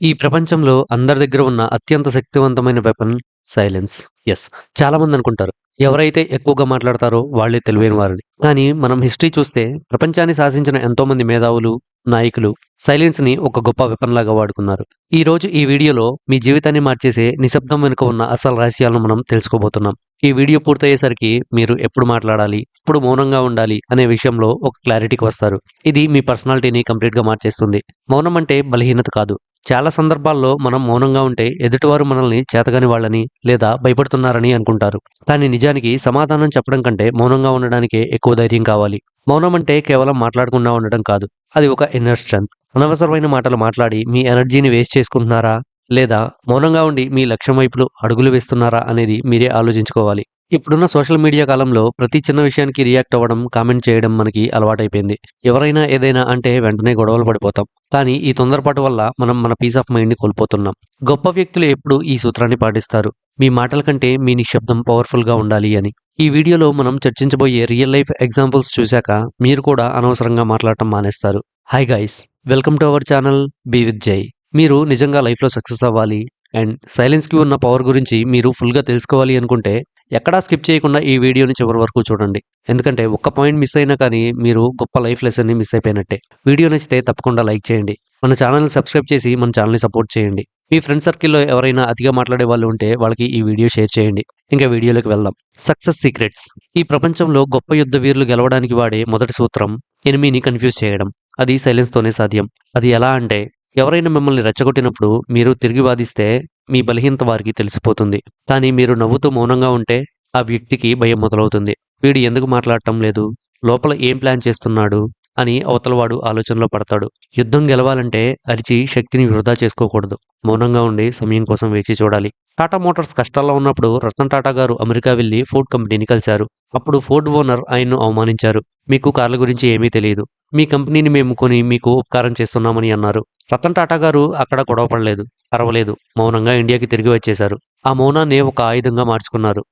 ఈ ప్రపంచంలో అందరి దగ్గర ఉన్న అత్యంత శక్తివంతమైన వెపన్ సైలెన్స్. యెస్. చాలామంది అనుకుంటారు. ఎవరైతే ఎక్కువగా మాట్లాడతారో వాళ్ళే తెలివైన వారని. కానీ మనం హిస్టరీ చూస్తే ప్రపంచాన్ని శాసించిన ఎంతోమంది మేధావులు, నాయకులు సైలెన్స్‌ని ఒక గొప్ప వెపన్ లాగా వాడుకున్నారు. ఈరోజు ఈ వీడియోలో మీ జీవితాన్ని మార్చేసే నిశ్శబ్దం వెనుక ఉన్న అసలు రహస్యాలను మనం తెలుసుకోబోతున్నాం. ఈ వీడియో పూర్తయ్యేసరికి మీరు ఎప్పుడు మాట్లాడాలి, ఎప్పుడు మౌనంగా ఉండాలి అనే విషయంలో ఒక క్లారిటీకి వస్తారు. ఇది మీ పర్సనాలిటీని కంప్లీట్‌గా మార్చేస్తుంది. మౌనం అంటే బలహీనత కాదు. చాలా సందర్భాల్లో మనం మౌనంగా ఉంటే ఎదుటివారు మనల్ని చేతగాని వాళ్ళని లేదా భయపడుతున్నారని అనుకుంటారు. కానీ నిజానికి సమాధానం చెప్పడం కంటే మౌనంగా ఉండడానికే ఎక్కువ ధైర్యం కావాలి. మౌనం అంటే కేవలం మాట్లాడకుండా ఉండడం కాదు. అది ఒక ఇన్నర్ స్ట్రెంగ్త్. అనవసరమైన మాటలు మాట్లాడి మీ ఎనర్జీని వేస్ట్ చేసుకుంటున్నారా? లేదా మౌనంగా ఉండి మీ లక్ష్యం వైపులు అడుగులు వేస్తున్నారా అనేది మీరే ఆలోచించుకోవాలి. ఇప్పుడున్న సోషల్ మీడియా కాలంలో ప్రతి చిన్న విషయానికి రియాక్ట్ అవ్వడం, కామెంట్ చేయడం మనకి అలవాటైపోయింది. ఎవరైనా ఏదైనా అంటే వెంటనే గొడవలు పడిపోతాం. కానీ ఈ తొందరపాటు వల్ల మనం మన పీస్ ఆఫ్ మైండ్‌ని కోల్పోతున్నాం. గొప్ప వ్యక్తులు ఎప్పుడూ ఈ సూత్రాన్ని పాటిస్తారు. మీ మాటల కంటే మీ నిశ్శబ్దం పవర్‌ఫుల్‌గా ఉండాలి అని. ఈ వీడియోలో మనం చర్చించబోయే రియల్ లైఫ్ ఎగ్జాంపుల్స్ చూశాక మీరు కూడా అనవసరంగా మాట్లాడటం మానేస్తారు. Hi guys! Welcome to our channel be with Jai. మీరు నిజంగా లైఫ్‌లో సక్సెస్ అవ్వాలి అండ్ సైలెన్స్‌కి ఉన్న పవర్ గురించి మీరు ఫుల్‌గా తెలుసుకోవాలి అనుకుంటే ఎక్కడా స్కిప్ చేయకుండా ఈ వీడియోని చివరి వరకు చూడండి. ఎందుకంటే ఒక్క పాయింట్ మిస్ అయినా కానీ మీరు గొప్ప లైఫ్ లెసన్‌ని మిస్ అయిపోయినట్టే. వీడియో నచ్చితే తప్పకుండా లైక్ చేయండి. మన ఛానల్‌ని సబ్స్క్రైబ్ చేసి మన ఛానల్‌ని సపోర్ట్ చేయండి. మీ ఫ్రెండ్ సర్కిల్‌లో ఎవరైనా అతిగా మాట్లాడే వాళ్ళు ఉంటే వాళ్ళకి ఈ వీడియో షేర్ చేయండి. ఇంకా వీడియోలోకి వెళ్దాం. Success secrets. ఈ ప్రపంచంలో గొప్ప యుద్ధ వీరులు గెలవడానికి వాడే మొదటి సూత్రం ఎనిమీని కన్‌ఫ్యూజ్ చేయడం. అది సైలెన్స్‌తోనే సాధ్యం. అది ఎలా అంటే ఎవరైనా మిమ్మల్ని రెచ్చగొట్టినప్పుడు మీరు తిరిగి వాదిస్తే మీ బలహీనత వారికి తెలిసిపోతుంది. కానీ మీరు నవ్వుతూ మౌనంగా ఉంటే ఆ వ్యక్తికి భయం మొదలవుతుంది. వీడు ఎందుకు మాట్లాడటం లేదు? లోపల ఏం ప్లాన్ చేస్తున్నాడు? అని అవతలవాడు ఆలోచనలో పడతాడు. యుద్ధం గెలవాలంటే అరిచి శక్తిని వృధా చేసుకోకూడదు. మౌనంగా ఉండి సమయం కోసం వేచి చూడాలి. టాటా మోటార్స్ కష్టాల్లో ఉన్నప్పుడు రతన్ టాటా గారు అమెరికా వెళ్లి ఫోర్డ్ కంపెనీని కలిశారు. అప్పుడు ఫోర్డ్ ఓనర్ ఆయన్ను అవమానించారు. మీకు కార్ల గురించి ఏమీ తెలియదు. మీ కంపెనీని మేము కొని మీకు ఉపకారం చేస్తున్నామని అన్నారు. రతన్ టాటా గారు అక్కడ గొడవ పడలేదు, అరవలేదు. మౌనంగా ఇండియాకి తిరిగి వచ్చేశారు. ఆ మౌనాన్నే ఒక ఆయుధంగా మార్చుకున్నారు.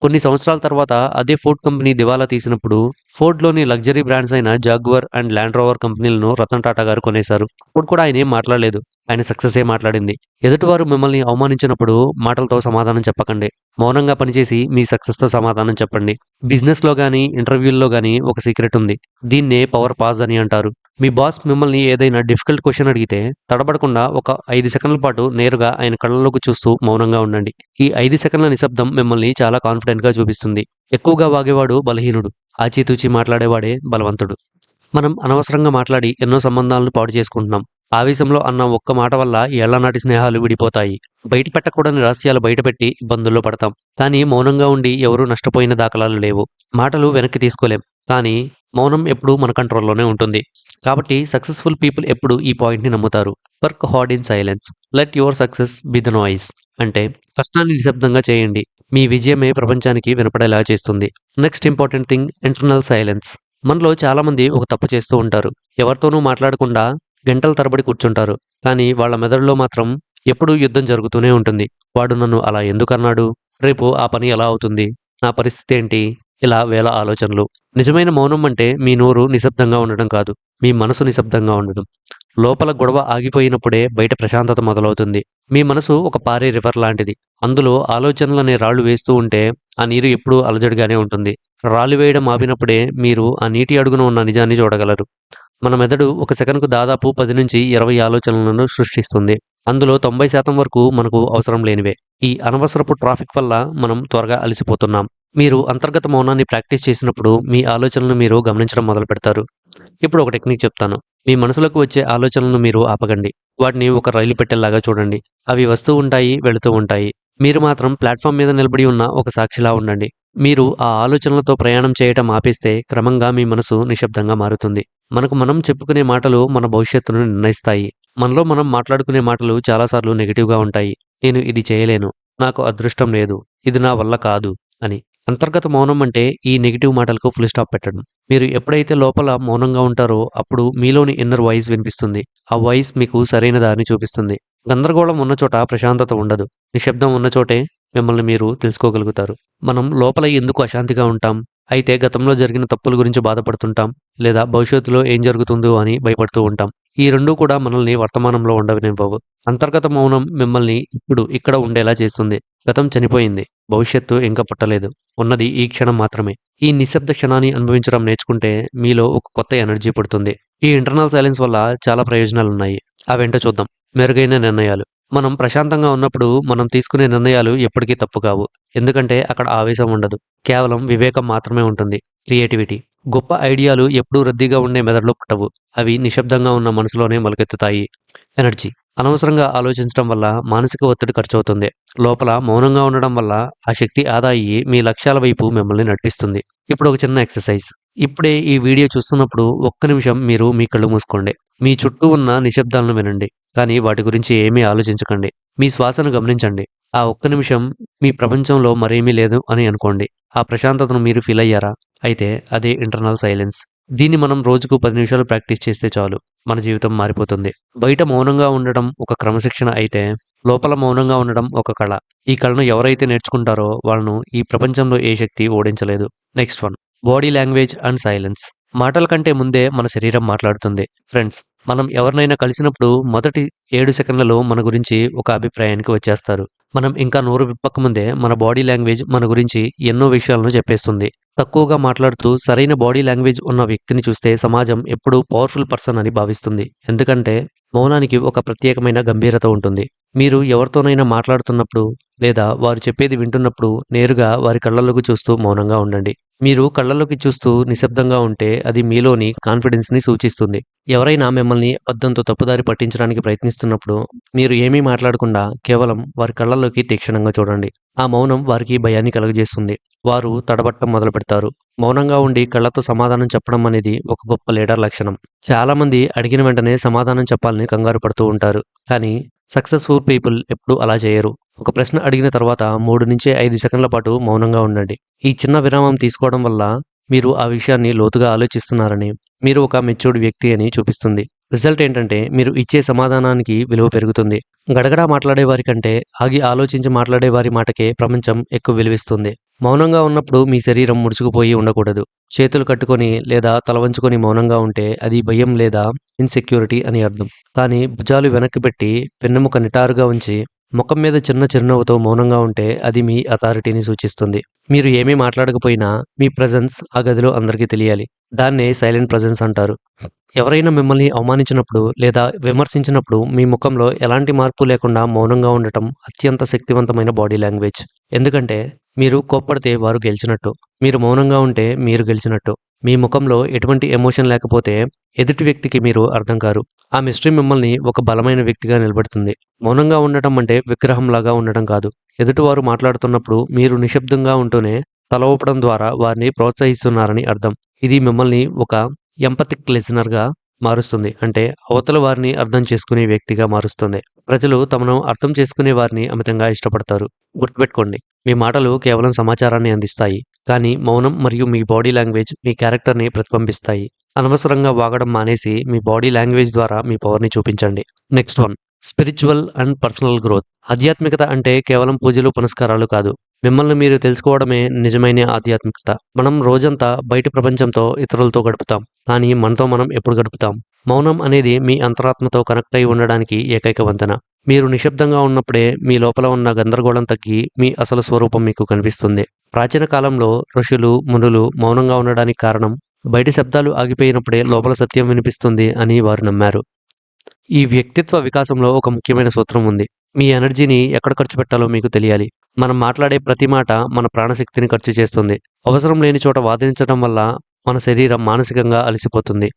కొన్ని సంవత్సరాల తర్వాత అదే ఫోర్డ్ కంపెనీ దివాలా తీసినప్పుడు ఫోర్డ్‌లోని లగ్జరీ బ్రాండ్స్ అయిన జాగ్వార్ అండ్ ల్యాండ్ రోవర్ కంపెనీలను రతన్ టాటా గారు కొనేశారు. అప్పుడు కూడా ఆయన ఏం మాట్లాడలేదు. ఆయన సక్సెసే మాట్లాడింది. ఎదుటివారు మిమ్మల్ని అవమానించినప్పుడు మాటలతో సమాధానం చెప్పకండి. మౌనంగా పనిచేసి మీ సక్సెస్‌తో సమాధానం చెప్పండి. బిజినెస్‌లో గాని, ఇంటర్వ్యూల్లో గాని ఒక సీక్రెట్ ఉంది. దీన్నే పవర్ పాజ్ అని అంటారు. మీ బాస్ మిమ్మల్ని ఏదైనా డిఫికల్ట్ క్వెషన్ అడిగితే తడబడకుండా ఒక 5 సెకన్ల పాటు నేరుగా ఆయన కళ్ళలోకి చూస్తూ మౌనంగా ఉండండి. ఈ 5 సెకన్ల నిశ్శబ్దం మిమ్మల్ని చాలా కాన్ఫిడెంట్‌గా చూపిస్తుంది. ఎక్కువగా వాగేవాడు బలహీనుడు. ఆచితూచి మాట్లాడేవాడే బలవంతుడు. మనం అనవసరంగా మాట్లాడి ఎన్నో సంబంధాలను పాడు చేసుకుంటున్నాం. ఆవేశంలో అన్న ఒక్క మాట వల్ల ఏళ్లనాటి స్నేహాలు విడిపోతాయి. బయట పెట్టకూడని రహస్యాలు బయటపెట్టి ఇబ్బందుల్లో పడతాం. కానీ మౌనంగా ఉండి ఎవరూ నష్టపోయిన దాఖలాలు లేవు. మాటలు వెనక్కి తీసుకోలేం. కానీ మౌనం ఎప్పుడూ మన కంట్రోల్‌లోనే ఉంటుంది. కాబట్టి సక్సెస్‌ఫుల్ పీపుల్ ఎప్పుడూ ఈ పాయింట్‌ని నమ్ముతారు. Work hard in silence. Let your success be the noise. అంటే కష్టాన్ని నిశ్శబ్దంగా చేయండి. మీ విజయమే ప్రపంచానికి వినపడేలా చేస్తుంది. Next important thing internal silence. మనలో చాలామంది ఒక తప్పు చేస్తూ ఉంటారు. ఎవరితోనూ మాట్లాడకుండా గంటల తరబడి కూర్చుంటారు. కానీ వాళ్ళ మెదడులో మాత్రం ఎప్పుడూ యుద్ధం జరుగుతూనే ఉంటుంది. వాడు నన్ను అలా ఎందుకన్నాడు? రేపు ఆ పని ఎలా అవుతుంది? నా పరిస్థితి ఏంటి? ఇలా వేల ఆలోచనలు. నిజమైన మౌనం అంటే మీ నోరు నిశ్శబ్దంగా ఉండడం కాదు. మీ మనసు నిశ్శబ్దంగా ఉండడం. లోపల గొడవ ఆగిపోయినప్పుడే బయట ప్రశాంతత మొదలవుతుంది. మీ మనసు ఒక పారే రివర్ లాంటిది. అందులో ఆలోచనలనే రాళ్లు వేస్తూ ఉంటే ఆ నీరు ఎప్పుడూ అలజడిగానే ఉంటుంది. రాళ్లు వేయడం ఆపినప్పుడే మీరు ఆ నీటి అడుగున ఉన్న నిజాన్ని చూడగలరు. మన మెదడు ఒక సెకనుకు దాదాపు 10-20 ఆలోచనలను సృష్టిస్తుంది. అందులో 90% వరకు మనకు అవసరం లేనివే. ఈ అనవసరపు ట్రాఫిక్ వల్ల మనం త్వరగా అలసిపోతున్నాం. మీరు అంతర్గత మౌనాన్ని ప్రాక్టీస్ చేసినప్పుడు మీ ఆలోచనలను మీరు గమనించడం మొదలుపెడతారు. ఇప్పుడు ఒక టెక్నిక్ చెప్తాను. మీ మనసులోకి వచ్చే ఆలోచనలను మీరు ఆపకండి. వాటిని ఒక రైలు పెట్టెల్లాగా చూడండి. అవి వస్తూ ఉంటాయి, వెళుతూ ఉంటాయి. మీరు మాత్రం ప్లాట్‌ఫామ్ మీద నిలబడి ఉన్న ఒక సాక్షిలా ఉండండి. మీరు ఆ ఆలోచనలతో ప్రయాణం చేయటం ఆపేస్తే క్రమంగా మీ మనసు నిశ్శబ్దంగా మారుతుంది. మనకు మనం చెప్పుకునే మాటలు మన భవిష్యత్తును నిర్ణయిస్తాయి. మనలో మనం మాట్లాడుకునే మాటలు చాలాసార్లు నెగెటివ్‌గా ఉంటాయి. నేను ఇది చేయలేను. నాకు అదృష్టం లేదు. ఇది నా వల్ల కాదు అని. అంతర్గత మౌనం అంటే ఈ నెగెటివ్ మాటలకు ఫుల్ స్టాప్ పెట్టడం. మీరు ఎప్పుడైతే లోపల మౌనంగా ఉంటారో అప్పుడు మీలోని ఇన్నర్ వాయిస్ వినిపిస్తుంది. ఆ వాయిస్ మీకు సరైన దారిని చూపిస్తుంది. గందరగోళం ఉన్న చోట ప్రశాంతత ఉండదు. నిశ్శబ్దం ఉన్న చోటే మిమ్మల్ని మీరు తెలుసుకోగలుగుతారు. మనం లోపల ఎందుకు అశాంతిగా ఉంటాం? అయితే గతంలో జరిగిన తప్పుల గురించి బాధపడుతుంటాం. లేదా భవిష్యత్తులో ఏం జరుగుతుందో అని భయపడుతూ ఉంటాం. ఈ 2 కూడా మనల్ని వర్తమానంలో ఉండనివ్వవు. అంతర్గత మౌనం మిమ్మల్ని ఇప్పుడు, ఇక్కడ ఉండేలా చేస్తుంది. గతం చనిపోయింది. భవిష్యత్తు ఇంకా పుట్టలేదు. ఉన్నది ఈ క్షణం మాత్రమే. ఈ నిశ్శబ్ద క్షణాన్ని అనుభవించడం నేర్చుకుంటే మీలో ఒక కొత్త ఎనర్జీ పుడుతుంది. ఈ ఇంటర్నల్ సైలెన్స్ వల్ల చాలా ప్రయోజనాలున్నాయి. అవేంటో చూద్దాం. మెరుగైన నిర్ణయాలు. మనం ప్రశాంతంగా ఉన్నప్పుడు మనం తీసుకునే నిర్ణయాలు ఎప్పటికీ తప్పు కావు. ఎందుకంటే అక్కడ ఆవేశం ఉండదు. కేవలం వివేకం మాత్రమే ఉంటుంది. క్రియేటివిటీ. గొప్ప ఐడియాలు ఎప్పుడూ రద్దీగా ఉండే మెదడులో పుట్టవు. అవి నిశ్శబ్దంగా ఉన్న మనసులోనే మొలకెత్తుతాయి. ఎనర్జీ. అనవసరంగా ఆలోచించడం వల్ల మానసిక ఒత్తిడి ఖర్చవుతుంది. లోపల మౌనంగా ఉండడం వల్ల ఆ శక్తి ఆదా అయ్యి మీ లక్ష్యాల వైపు మిమ్మల్ని నడిపిస్తుంది. ఇప్పుడు ఒక చిన్న ఎక్సర్సైజ్. ఇప్పుడే ఈ వీడియో చూస్తున్నప్పుడు ఒక్క నిమిషం మీరు మీ కళ్ళు మూసుకోండి. మీ చుట్టూ ఉన్న నిశ్శబ్దాలను వినండి. కానీ వాటి గురించి ఏమీ ఆలోచించకండి. మీ శ్వాసను గమనించండి. ఆ ఒక్క నిమిషం మీ ప్రపంచంలో మరేమీ లేదు అని అనుకోండి. ఆ ప్రశాంతతను మీరు ఫీల్ అయ్యారా? అయితే అదే ఇంటర్నల్ సైలెన్స్. దీన్ని మనం రోజుకు 10 నిమిషాలు ప్రాక్టీస్ చేస్తే చాలు. మన జీవితం మారిపోతుంది. బయట మౌనంగా ఉండడం ఒక క్రమశిక్షణ అయితే, లోపల మౌనంగా ఉండడం ఒక కళ. ఈ కళను ఎవరైతే నేర్చుకుంటారో వాళ్ళను ఈ ప్రపంచంలో ఏ శక్తి ఓడించలేదు. Next one. Body language and silence. మాటల కంటే ముందే మన శరీరం మాట్లాడుతుంది. ఫ్రెండ్స్, మనం ఎవరినైనా కలిసినప్పుడు మొదటి 7 సెకన్లలో మన గురించి ఒక అభిప్రాయానికి వచ్చేస్తారు. మనం ఇంకా నోరు విప్పకముందే మన బాడీ లాంగ్వేజ్ మన గురించి ఎన్నో విషయాలను చెప్పేస్తుంది. తక్కువగా మాట్లాడుతూ సరైన బాడీ లాంగ్వేజ్ ఉన్న వ్యక్తిని చూస్తే సమాజం ఎప్పుడూ పవర్ఫుల్ పర్సన్ అని భావిస్తుంది. ఎందుకంటే మౌనానికి ఒక ప్రత్యేకమైన గంభీరత ఉంటుంది. మీరు ఎవరితోనైనా మాట్లాడుతున్నప్పుడు లేదా వారు చెప్పేది వింటున్నప్పుడు నేరుగా వారి కళ్ళలోకి చూస్తూ మౌనంగా ఉండండి. మీరు కళ్ళలోకి చూస్తూ నిశ్శబ్దంగా ఉంటే అది మీలోని కాన్ఫిడెన్స్‌ని సూచిస్తుంది. ఎవరైనా మిమ్మల్ని అబద్ధంతో తప్పుదారి పట్టించడానికి ప్రయత్నిస్తున్నప్పుడు మీరు ఏమీ మాట్లాడకుండా కేవలం వారి కళ్ళల్లోకి తీక్షణంగా చూడండి. ఆ మౌనం వారికి భయాన్ని కలుగజేస్తుంది. వారు తడబడటం మొదలుపెడతారు. మౌనంగా ఉండి కళ్ళతో సమాధానం చెప్పడం అనేది ఒక గొప్ప లీడర్ లక్షణం. చాలామంది అడిగిన వెంటనే సమాధానం చెప్పాలని కంగారు పడుతూ ఉంటారు. కానీ సక్సెస్‌ఫుల్ పీపుల్ ఎప్పుడూ అలా చేయరు. ఒక ప్రశ్న అడిగిన తర్వాత 3-5 సెకన్ల పాటు మౌనంగా ఉండండి. ఈ చిన్న విరామం తీసుకోవడం వల్ల మీరు ఆ విషయాన్ని లోతుగా ఆలోచిస్తున్నారని, మీరు ఒక మెచ్యూర్డ్ వ్యక్తి అని చూపిస్తుంది. రిజల్ట్ ఏంటంటే మీరు ఇచ్చే సమాధానానికి విలువ పెరుగుతుంది. గడగడా మాట్లాడేవారి కంటే ఆగి ఆలోచించి మాట్లాడేవారి మాటకే ప్రపంచం ఎక్కువ విలువిస్తుంది. మౌనంగా ఉన్నప్పుడు మీ శరీరం ముడుచుకుపోయి ఉండకూడదు. చేతులు కట్టుకొని లేదా తల వంచుకొని మౌనంగా ఉంటే అది భయం లేదా ఇన్‌సెక్యూరిటీ అని అర్థం. కానీ భుజాలు వెనక్కి పెట్టి వెన్నెముక నిటారుగా ఉంచి ముఖం మీద చిన్న చిరునవ్వుతో మౌనంగా ఉంటే అది మీ అథారిటీని సూచిస్తుంది. మీరు ఏమీ మాట్లాడకపోయినా మీ ప్రెజెన్స్ ఆ గదిలో అందరికీ తెలియాలి. దాన్నే సైలెంట్ ప్రెజెన్స్ అంటారు. ఎవరైనా మిమ్మల్ని అవమానించినప్పుడు లేదా విమర్శించినప్పుడు మీ ముఖంలో ఎలాంటి మార్పు లేకుండా మౌనంగా ఉండటం అత్యంత శక్తివంతమైన బాడీ లాంగ్వేజ్. ఎందుకంటే మీరు కోప్పడితే వారు గెలిచినట్టు. మీరు మౌనంగా ఉంటే మీరు గెలిచినట్టు. మీ ముఖంలో ఎటువంటి ఎమోషన్ లేకపోతే ఎదుటి వ్యక్తికి మీరు అర్థం కారు. ఆ మిస్టరీ మిమ్మల్ని ఒక బలమైన వ్యక్తిగా నిలబెడుతుంది. మౌనంగా ఉండటం అంటే విగ్రహంలాగా ఉండడం కాదు. ఎదుటివారు మాట్లాడుతున్నప్పుడు మీరు నిశ్శబ్దంగా ఉంటూనే తల ఊపడం ద్వారా వారిని ప్రోత్సహిస్తున్నారని అర్థం. ఇది మిమ్మల్ని ఒక ఎంపథిక్ లిజనర్‌గా మారుస్తుంది. అంటే అవతల వారిని అర్థం చేసుకునే వ్యక్తిగా మారుస్తుంది. ప్రజలు తమను అర్థం చేసుకునే వారిని అమితంగా ఇష్టపడతారు. గుర్తుపెట్టుకోండి, మీ మాటలు కేవలం సమాచారాన్ని అందిస్తాయి. కానీ మౌనం మరియు మీ బాడీ లాంగ్వేజ్ మీ క్యారెక్టర్‌ని ప్రతిబింబిస్తాయి. అనవసరంగా వాగడం మానేసి మీ బాడీ లాంగ్వేజ్ ద్వారా మీ పవర్‌ని చూపించండి. Next one. Spiritual and personal growth. ఆధ్యాత్మికత అంటే కేవలం పూజలు, పునస్కారాలు కాదు. మిమ్మల్ని మీరు తెలుసుకోవడమే నిజమైన ఆధ్యాత్మికత. మనం రోజంతా బయటి ప్రపంచంతో ఇతరులతో గడుపుతాం. కానీ మనతో మనం ఎప్పుడు గడుపుతాం? మౌనం అనేది మీ అంతరాత్మతో కనెక్ట్ అయి ఉండడానికి ఏకైక వంతెన. మీరు నిశ్శబ్దంగా ఉన్నప్పుడే మీ లోపల ఉన్న గందరగోళం తగ్గి మీ అసలు స్వరూపం మీకు కనిపిస్తుంది. ప్రాచీన కాలంలో ఋషులు, మునులు మౌనంగా ఉండడానికి కారణం బయటి శబ్దాలు ఆగిపోయినప్పుడే లోపల సత్యం వినిపిస్తుంది అని వారు నమ్మారు. ఈ వ్యక్తిత్వ వికాసంలో ఒక ముఖ్యమైన సూత్రం ఉంది. మీ ఎనర్జీని ఎక్కడ ఖర్చు పెట్టాలో మీకు తెలియాలి. మనం మాట్లాడే ప్రతి మాట మన ప్రాణశక్తిని ఖర్చు చేస్తుంది. అవసరం లేని చోట వాదించడం వల్ల మన శరీరం మానసికంగా అలసిపోతుంది.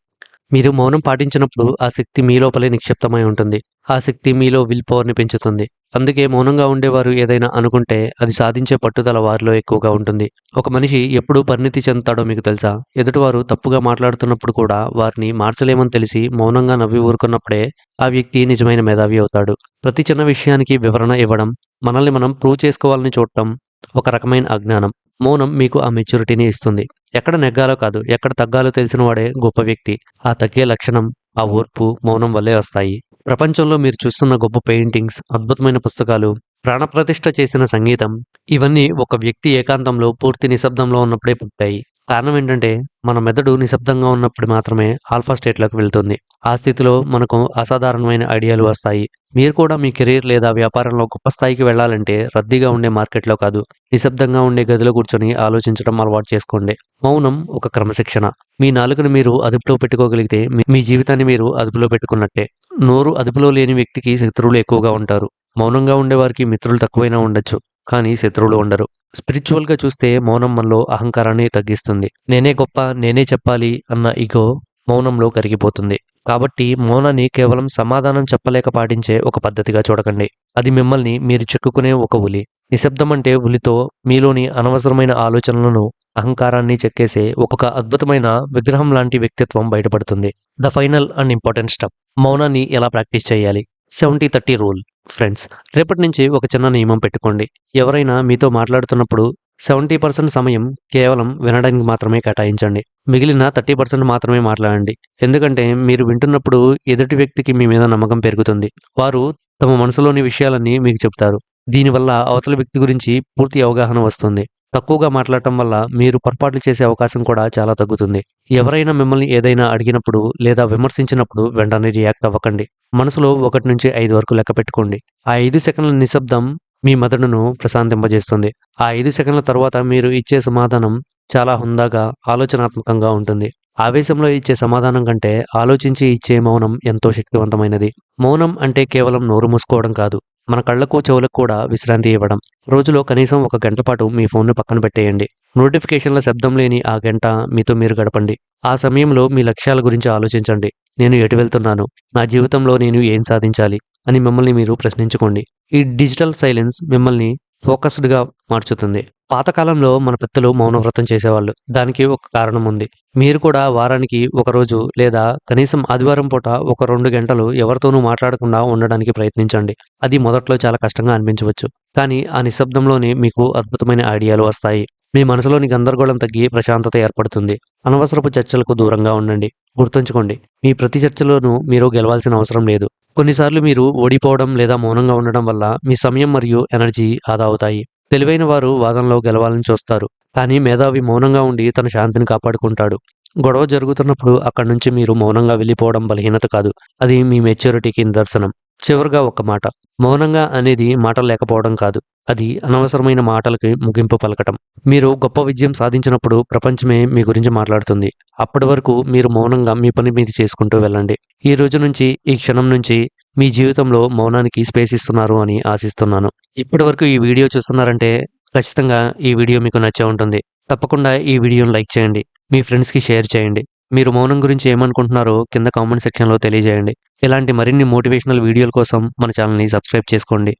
మీరు మౌనం పాటించినప్పుడు ఆ శక్తి మీ లోపలే నిక్షిప్తమై ఉంటుంది. ఆ శక్తి మీలో విల్ పవర్‌ని పెంచుతుంది. అందుకే మౌనంగా ఉండేవారు ఏదైనా అనుకుంటే అది సాధించే పట్టుదల వారిలో ఎక్కువగా ఉంటుంది. ఒక మనిషి ఎప్పుడు పరిణితి చెందుతాడో మీకు తెలుసా? ఎదుటివారు తప్పుగా మాట్లాడుతున్నప్పుడు కూడా వారిని మార్చలేమని తెలిసి మౌనంగా నవ్వి ఊరుకున్నప్పుడే ఆ వ్యక్తి నిజమైన మేధావి అవుతాడు. ప్రతి చిన్న విషయానికి వివరణ ఇవ్వడం, మనల్ని మనం ప్రూవ్ చేసుకోవాలని చూడటం ఒక రకమైన అజ్ఞానం. మౌనం మీకు ఆ మెచ్యూరిటీని ఇస్తుంది. ఎక్కడ నెగ్గాలో కాదు, ఎక్కడ తగ్గాలో తెలిసిన వాడే గొప్ప వ్యక్తి. ఆ తగ్గే లక్షణం, ఆ ఓర్పు మౌనం వల్లే వస్తాయి. ప్రపంచంలో మీరు చూస్తున్న గొప్ప పెయింటింగ్స్, అద్భుతమైన పుస్తకాలు, ప్రాణప్రతిష్ఠ చేసిన సంగీతం ఇవన్నీ ఒక వ్యక్తి ఏకాంతంలో పూర్తి నిశ్శబ్దంలో ఉన్నప్పుడే పుట్టాయి. కారణం ఏంటంటే, మన మెదడు నిశ్శబ్దంగా ఉన్నప్పుడు మాత్రమే ఆల్ఫా స్టేట్‌లోకి వెళ్తుంది. ఆ స్థితిలో మనకు అసాధారణమైన ఐడియాలు వస్తాయి. మీరు కూడా మీ కెరీర్ లేదా వ్యాపారంలో గొప్ప స్థాయికి వెళ్ళాలంటే రద్దీగా ఉండే మార్కెట్‌లో కాదు, నిశ్శబ్దంగా ఉండే గదిలో కూర్చొని ఆలోచించడం అలవాటు చేసుకోండి. మౌనం ఒక క్రమశిక్షణ. మీ నాలుకను మీరు అదుపులో పెట్టుకోగలిగితే మీ జీవితాన్ని మీరు అదుపులో పెట్టుకున్నట్టే. నోరు అదుపులో లేని వ్యక్తికి శత్రువులు ఎక్కువగా ఉంటారు. మౌనంగా ఉండేవారికి మిత్రులు తక్కువైనా ఉండొచ్చు, కానీ శత్రువులు ఉండరు. స్పిరిచువల్‌గా చూస్తే మౌనం మనలో అహంకారాన్ని తగ్గిస్తుంది. నేనే గొప్ప, నేనే చెప్పాలి అన్న ఇగో మౌనంలో కరిగిపోతుంది. కాబట్టి మౌనాన్ని కేవలం సమాధానం చెప్పలేక పాటించే ఒక పద్ధతిగా చూడకండి. అది మిమ్మల్ని మీరు చిక్కుకునే ఒక ఉలి. నిశ్శబ్దం అంటే ఉలితో మీలోని అనవసరమైన ఆలోచనలను, అహంకారాన్ని చెక్కేసే ఒక అద్భుతమైన విగ్రహం లాంటి వ్యక్తిత్వం బయటపడుతుంది. The final and important step. మౌనాన్ని ఎలా ప్రాక్టీస్ చేయాలి? 70-30 రూల్. ఫ్రెండ్స్, రేపటి నుంచి ఒక చిన్న నియమం పెట్టుకోండి. ఎవరైనా మీతో మాట్లాడుతున్నప్పుడు 70% సమయం కేవలం వినడానికి మాత్రమే కేటాయించండి. మిగిలిన 30% మాత్రమే మాట్లాడండి. ఎందుకంటే మీరు వింటున్నప్పుడు ఎదుటి వ్యక్తికి మీ మీద నమ్మకం పెరుగుతుంది. వారు తమ మనసులోని విషయాలన్నీ మీకు చెప్తారు. దీనివల్ల అవతల వ్యక్తి గురించి పూర్తి అవగాహన వస్తుంది. తక్కువగా మాట్లాడటం వల్ల మీరు పొరపాట్లు చేసే అవకాశం కూడా చాలా తగ్గుతుంది. ఎవరైనా మిమ్మల్ని ఏదైనా అడిగినప్పుడు లేదా విమర్శించినప్పుడు వెంటనే రియాక్ట్ అవ్వకండి. మనసులో 1-5 వరకు లెక్క పెట్టుకోండి. ఆ 5 సెకన్ల నిశ్శబ్దం మీ మెదడును ప్రశాంతింపజేస్తుంది. ఆ 5 సెకన్ల తర్వాత మీరు ఇచ్చే సమాధానం చాలా హుందాగా, ఆలోచనాత్మకంగా ఉంటుంది. ఆవేశంలో ఇచ్చే సమాధానం కంటే ఆలోచించి ఇచ్చే మౌనం ఎంతో శక్తివంతమైనది. మౌనం అంటే కేవలం నోరు మూసుకోవడం కాదు. మన కళ్ళకు, చెవులకు కూడా విశ్రాంతి ఇవ్వడం. రోజులో కనీసం ఒక గంట పాటు మీ ఫోన్‌ను పక్కన పెట్టేయండి. నోటిఫికేషన్ల శబ్దం లేని ఆ గంట మీతో మీరు గడపండి. ఆ సమయంలో మీ లక్ష్యాల గురించి ఆలోచించండి. నేను ఎటు వెళ్తున్నాను? నా జీవితంలో నేను ఏం సాధించాలి? అని మిమ్మల్ని మీరు ప్రశ్నించుకోండి. ఈ డిజిటల్ సైలెన్స్ మిమ్మల్ని ఫోకస్డ్‌గా మార్చుతుంది. పాతకాలంలో మన పెద్దలు మౌనవ్రతం చేసేవాళ్ళు. దానికి ఒక కారణం ఉంది. మీరు కూడా వారానికి ఒక రోజు లేదా కనీసం ఆదివారం పూట ఒక 2 గంటలు ఎవరితోనూ మాట్లాడకుండా ఉండడానికి ప్రయత్నించండి. అది మొదట్లో చాలా కష్టంగా అనిపించవచ్చు. కానీ ఆ నిశ్శబ్దంలోనే మీకు అద్భుతమైన ఐడియాలు వస్తాయి. మీ మనసులోని గందరగోళం తగ్గి ప్రశాంతత ఏర్పడుతుంది. అనవసరపు చర్చలకు దూరంగా ఉండండి. గుర్తుంచుకోండి, మీ ప్రతి చర్చలోనూ మీరు గెలవాల్సిన అవసరం లేదు. కొన్నిసార్లు మీరు ఓడిపోవడం లేదా మౌనంగా ఉండడం వల్ల మీ సమయం మరియు ఎనర్జీ ఆదా అవుతాయి. తెలివైన వారు వాదనలో గెలవాలని చూస్తారు. కానీ మేధావి మౌనంగా ఉండి తన శాంతిని కాపాడుకుంటాడు. గొడవ జరుగుతున్నప్పుడు అక్కడి నుంచి మీరు మౌనంగా వెళ్ళిపోవడం బలహీనత కాదు. అది మీ మెచ్యూరిటీకి నిదర్శనం. చివరగా ఒక మాట. మౌనంగా అనేది మాటలు లేకపోవడం కాదు. అది అనవసరమైన మాటలకి ముగింపు పలకటం. మీరు గొప్ప విజయం సాధించినప్పుడు ప్రపంచమే మీ గురించి మాట్లాడుతుంది. అప్పటి వరకు మీరు మౌనంగా మీ పని మీరు చేసుకుంటూ వెళ్ళండి. ఈ రోజు నుంచి, ఈ క్షణం నుంచి మీ జీవితంలో మౌనానికి స్పేస్ ఇస్తున్నారు అని ఆశిస్తున్నాను. ఇప్పటి వరకు ఈ వీడియో చూస్తున్నారంటే ఖచ్చితంగా ఈ వీడియో మీకు నచ్చే ఉంటుంది. తప్పకుండా ఈ వీడియోని లైక్ చేయండి. మీ ఫ్రెండ్స్‌కి షేర్ చేయండి. మీరు మౌనం గురించి ఏమనుకుంటున్నారో కింద కామెంట్ సెక్షన్‌లో తెలియజేయండి. ఇలాంటి మరిన్ని మోటివేషనల్ వీడియోల కోసం మన ఛానల్‌ని సబ్స్క్రైబ్ చేసుకోండి.